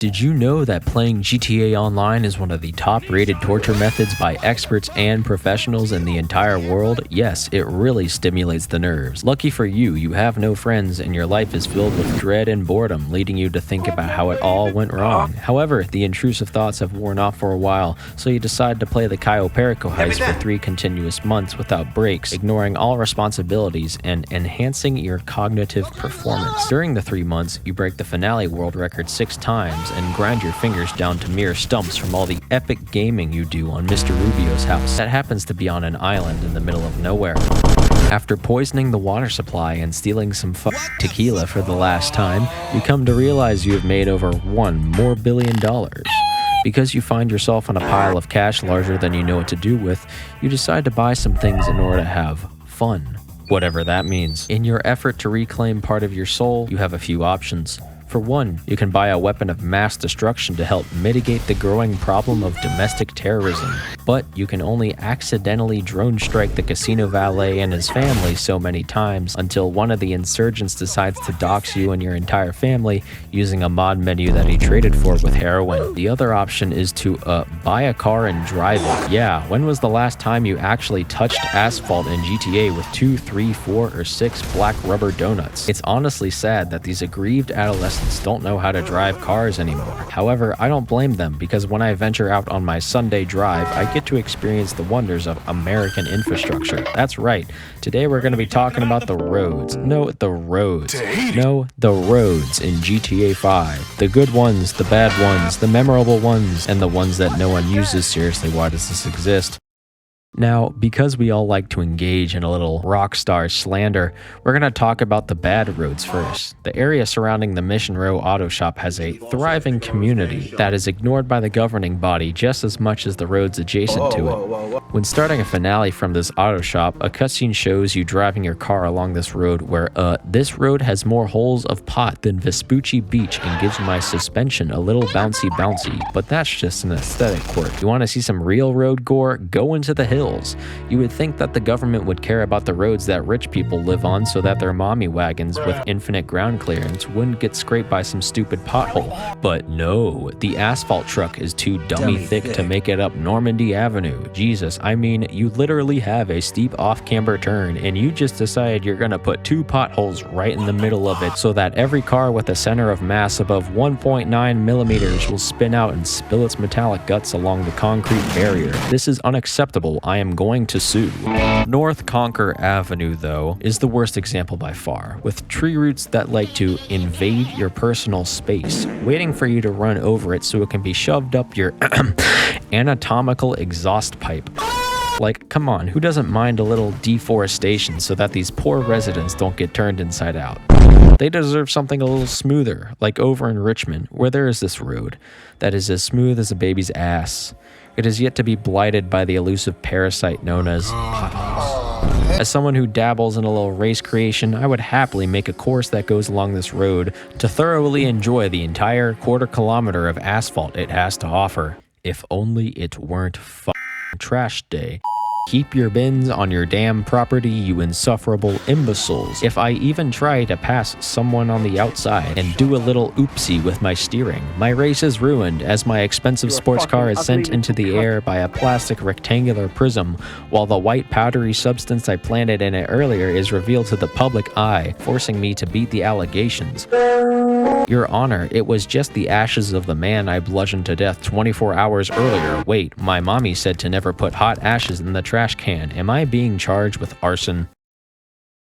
Did you know that playing GTA Online is one of the top-rated torture methods by experts and professionals in the entire world? Yes, it really stimulates the nerves. Lucky for you, you have no friends and your life is filled with dread and boredom, leading you to think about how it all went wrong. However, the intrusive thoughts have worn off for a while, so you decide to play the Cayo Perico heist for 3 continuous months without breaks, ignoring all responsibilities and enhancing your cognitive performance. During the 3 months, you break the finale world record 6 times and grind your fingers down to mere stumps from all the epic gaming you do on Mr. Rubio's house that happens to be on an island in the middle of nowhere. After poisoning the water supply and stealing some tequila for the last time, you come to realize you have made over $1 billion. Because you find yourself on a pile of cash larger than you know what to do with, you decide to buy some things in order to have fun. Whatever that means. In your effort to reclaim part of your soul, you have a few options. For one, you can buy a weapon of mass destruction to help mitigate the growing problem of domestic terrorism. But you can only accidentally drone strike the casino valet and his family so many times until one of the insurgents decides to dox you and your entire family using a mod menu that he traded for with heroin. The other option is to buy a car and drive it. Yeah, when was the last time you actually touched asphalt in GTA with 2, 3, 4, or 6 black rubber donuts? It's honestly sad that these aggrieved adolescents don't know how to drive cars anymore. However, I don't blame them because when I venture out on my Sunday drive, I get to experience the wonders of American infrastructure. That's right. Today we're going to be talking about the roads. No, the roads. No, the roads in GTA 5. The good ones, the bad ones, the memorable ones, and the ones that no one uses. Seriously, why does this exist? Now, because we all like to engage in a little rockstar slander, we're going to talk about the bad roads first. The area surrounding the Mission Row Auto Shop has a thriving community that is ignored by the governing body just as much as the roads adjacent to it. When starting a finale from this auto shop, a cutscene shows you driving your car along this road where, this road has more holes of pot than Vespucci Beach and gives my suspension a little bouncy, but that's just an aesthetic quirk. You want to see some real road gore? Go into the hills. You would think that the government would care about the roads that rich people live on so that their mommy wagons with infinite ground clearance wouldn't get scraped by some stupid pothole. But no, the asphalt truck is too dummy thick to make it up Normandy Avenue. Jesus, I mean, you literally have a steep off-camber turn and you just decided you're gonna put 2 potholes right in the middle of it so that every car with a center of mass above 1.9 millimeters will spin out and spill its metallic guts along the concrete barrier. This is unacceptable. I am going to sue. North Conquer Avenue, though, is the worst example by far, with tree roots that like to invade your personal space, waiting for you to run over it so it can be shoved up your anatomical exhaust pipe. Like, come on, who doesn't mind a little deforestation so that these poor residents don't get turned inside out? They deserve something a little smoother, like over in Richmond, where there is this road that is as smooth as a baby's ass. It is yet to be blighted by the elusive parasite known as potholes. As someone who dabbles in a little race creation, I would happily make a course that goes along this road to thoroughly enjoy the entire quarter-kilometer of asphalt it has to offer. If only it weren't trash day. Keep your bins on your damn property, you insufferable imbeciles. If I even try to pass someone on the outside and do a little oopsie with my steering, my race is ruined as my expensive sports car is sent into the air by a plastic rectangular prism, while the white powdery substance I planted in it earlier is revealed to the public eye, forcing me to beat the allegations. Your Honor, it was just the ashes of the man I bludgeoned to death 24 hours earlier. Wait, my mommy said to never put hot ashes in the trash can. Am I being charged with arson?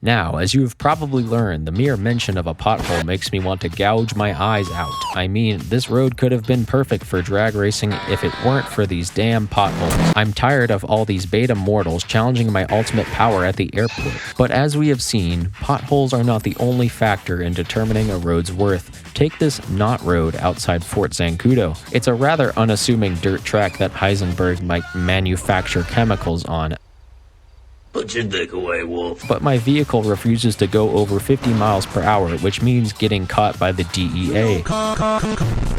Now, as you have probably learned, the mere mention of a pothole makes me want to gouge my eyes out. I mean, this road could have been perfect for drag racing if it weren't for these damn potholes. I'm tired of all these beta mortals challenging my ultimate power at the airport. But as we have seen, potholes are not the only factor in determining a road's worth. Take this knot road outside Fort Zancudo. It's a rather unassuming dirt track that Heisenberg might manufacture chemicals on. Put your dick away, Wolf. But my vehicle refuses to go over 50 miles per hour, which means getting caught by the DEA.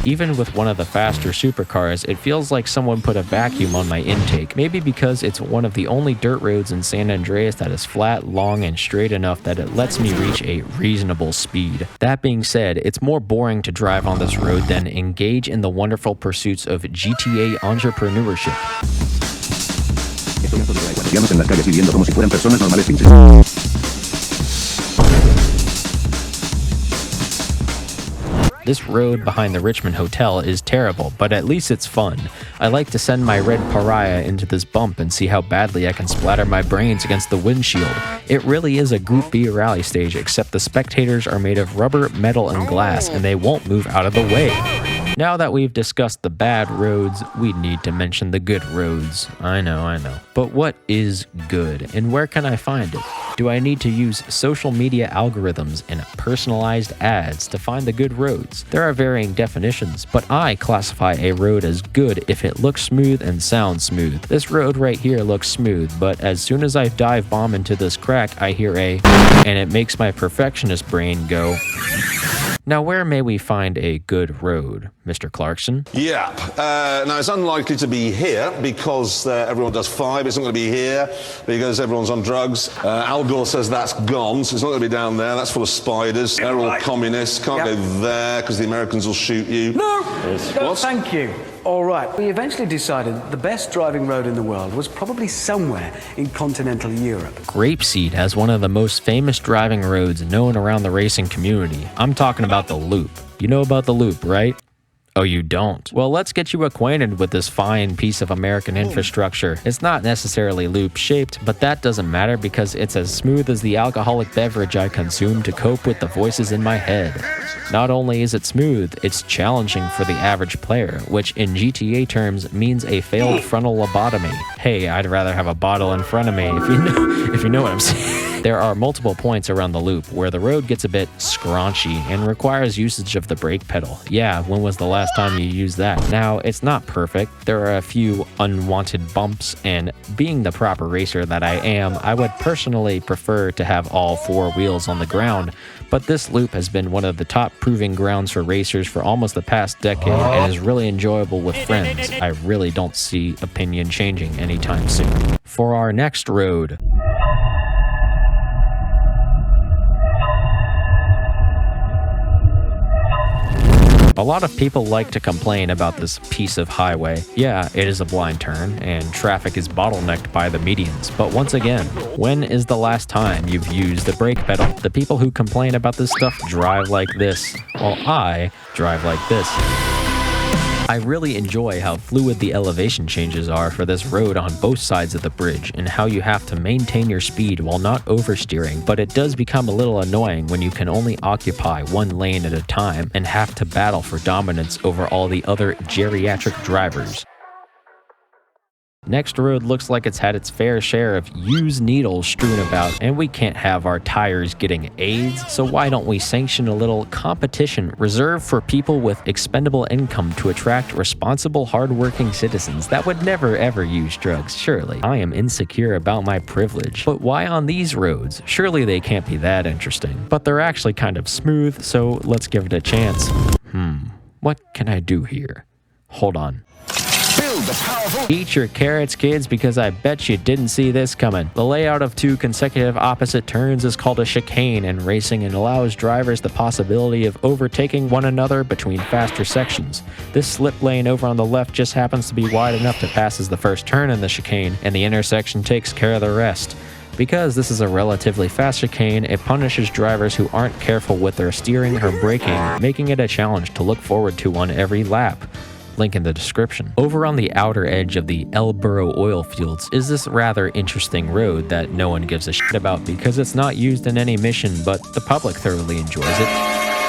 Even with one of the faster supercars, it feels like someone put a vacuum on my intake. Maybe because it's one of the only dirt roads in San Andreas that is flat, long, and straight enough that it lets me reach a reasonable speed. That being said, it's more boring to drive on this road than engage in the wonderful pursuits of GTA entrepreneurship. En las calles viviendo como si fueran personas normales sin This road behind the Richmond Hotel is terrible, but at least it's fun. I like to send my red pariah into this bump and see how badly I can splatter my brains against the windshield. It really is a Group B rally stage, except the spectators are made of rubber, metal, and glass, and they won't move out of the way. Now that we've discussed the bad roads, we need to mention the good roads. I know. But what is good, and where can I find it? Do I need to use social media algorithms and personalized ads to find the good roads? There are varying definitions, but I classify a road as good if it looks smooth and sounds smooth. This road right here looks smooth, but as soon as I dive bomb into this crack, I hear a and it makes my perfectionist brain go. Now, where may we find a good road, Mr. Clarkson? Yeah, now it's unlikely to be here because everyone does 5. It's not going to be here because everyone's on drugs. Al Gore says that's gone, so it's not going to be down there. That's full of spiders. They're all communists. Can't go there because the Americans will shoot you. No, What? thank you. All right. We eventually decided the best driving road in the world was probably somewhere in continental Europe. Grapeseed has one of the most famous driving roads known around the racing community. I'm talking about the Loop. You know about the Loop, right? Oh, you don't? Well, let's get you acquainted with this fine piece of American infrastructure. It's not necessarily loop-shaped, but that doesn't matter because it's as smooth as the alcoholic beverage I consume to cope with the voices in my head. Not only is it smooth, it's challenging for the average player, which in GTA terms means a failed frontal lobotomy. Hey, I'd rather have a bottle in front of me if you know what I'm saying. There are multiple points around the loop where the road gets a bit scraunchy and requires usage of the brake pedal. Yeah, when was the last time you used that? Now, it's not perfect. There are a few unwanted bumps, and being the proper racer that I am, I would personally prefer to have all 4 wheels on the ground, but this loop has been one of the top proving grounds for racers for almost the past decade and is really enjoyable with friends. I really don't see opinion changing anytime soon. For our next road, a lot of people like to complain about this piece of highway. Yeah, it is a blind turn, and traffic is bottlenecked by the medians. But once again, when is the last time you've used the brake pedal? The people who complain about this stuff drive like this, while I drive like this. I really enjoy how fluid the elevation changes are for this road on both sides of the bridge and how you have to maintain your speed while not oversteering, but it does become a little annoying when you can only occupy one lane at a time and have to battle for dominance over all the other geriatric drivers. Next road looks like it's had its fair share of used needles strewn about, and we can't have our tires getting AIDS, so why don't we sanction a little competition reserved for people with expendable income to attract responsible, hardworking citizens that would never ever use drugs, surely. I am insecure about my privilege. But why on these roads? Surely they can't be that interesting. But they're actually kind of smooth, so let's give it a chance. What can I do here? Hold on. Eat your carrots, kids, because I bet you didn't see this coming. The layout of 2 consecutive opposite turns is called a chicane in racing and allows drivers the possibility of overtaking one another between faster sections. This slip lane over on the left just happens to be wide enough to pass as the first turn in the chicane, and the intersection takes care of the rest. Because this is a relatively fast chicane, it punishes drivers who aren't careful with their steering or braking, making it a challenge to look forward to on every lap. Link in the description. Over on the outer edge of the Elborough oil fields is this rather interesting road that no one gives a shit about because it's not used in any mission, but the public thoroughly enjoys it.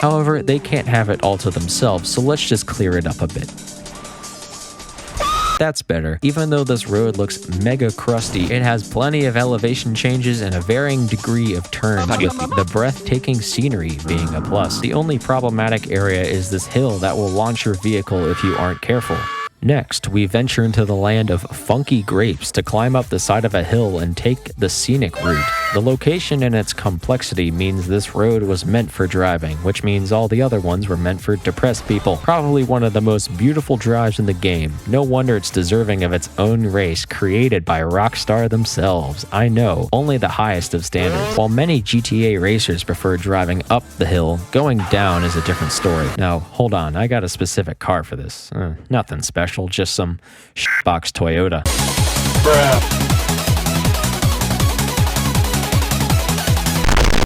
However, they can't have it all to themselves, so let's just clear it up a bit. That's better. Even though this road looks mega crusty, it has plenty of elevation changes and a varying degree of turns, with the breathtaking scenery being a plus. The only problematic area is this hill that will launch your vehicle if you aren't careful. Next, we venture into the land of funky grapes to climb up the side of a hill and take the scenic route. The location and its complexity means this road was meant for driving, which means all the other ones were meant for depressed people. Probably one of the most beautiful drives in the game. No wonder it's deserving of its own race created by Rockstar themselves. I know, only the highest of standards. While many GTA racers prefer driving up the hill, going down is a different story. Now, hold on, I got a specific car for this. Nothing special. Just some box Toyota.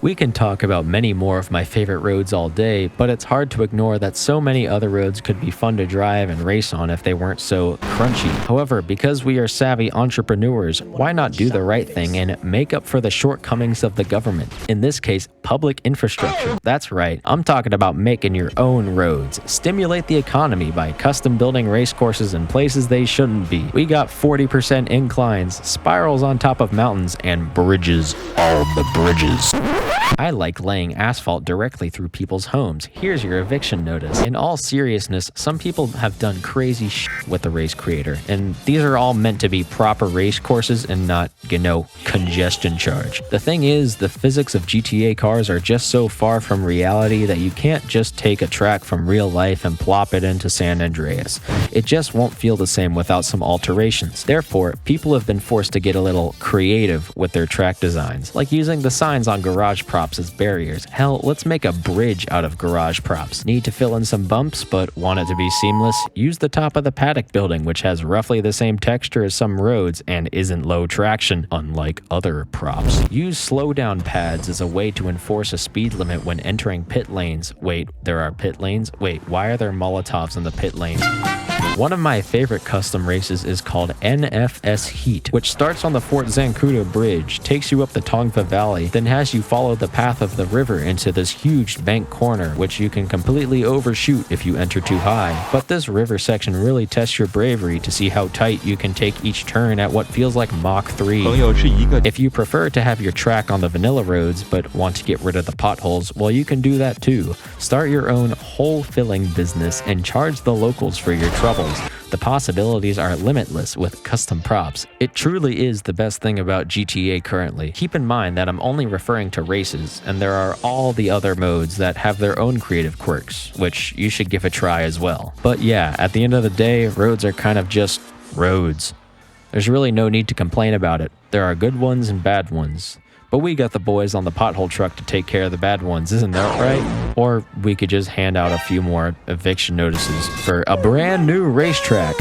We can talk about many more of my favorite roads all day, but it's hard to ignore that so many other roads could be fun to drive and race on if they weren't so crunchy. However, because we are savvy entrepreneurs, why not do the right thing and make up for the shortcomings of the government? In this case, public infrastructure. That's right, I'm talking about making your own roads. Stimulate the economy by custom building race courses in places they shouldn't be. We got 40% inclines, spirals on top of mountains, and bridges on the bridges. I like laying asphalt directly through people's homes. Here's your eviction notice. In all seriousness, some people have done crazy shit with the race creator, and these are all meant to be proper race courses and not, congestion charge. The thing is, the physics of GTA cars are just so far from reality that you can't just take a track from real life and plop it into San Andreas. It just won't feel the same without some alterations. Therefore, people have been forced to get a little creative with their track designs, like using the signs on garage props as barriers. Hell, let's make a bridge out of garage props. Need to fill in some bumps, but want it to be seamless? Use the top of the paddock building, which has roughly the same texture as some roads and isn't low traction, unlike other props. Use slowdown pads as a way to enforce a speed limit when entering pit lanes. Wait, there are pit lanes? Wait, why are there Molotovs in the pit lanes? One of my favorite custom races is called NFS Heat, which starts on the Fort Zancudo Bridge, takes you up the Tongva Valley, then has you follow the path of the river into this huge bank corner, which you can completely overshoot if you enter too high. But this river section really tests your bravery to see how tight you can take each turn at what feels like Mach 3. If you prefer to have your track on the vanilla roads but want to get rid of the potholes, well, you can do that too. Start your own hole-filling business and charge the locals for your trouble. The possibilities are limitless with custom props. It truly is the best thing about GTA currently. Keep in mind that I'm only referring to races, and there are all the other modes that have their own creative quirks, which you should give a try as well. But yeah, at the end of the day, roads are kind of just roads. There's really no need to complain about it. There are good ones and bad ones. But we got the boys on the pothole truck to take care of the bad ones, isn't that right? Or we could just hand out a few more eviction notices for a brand new racetrack.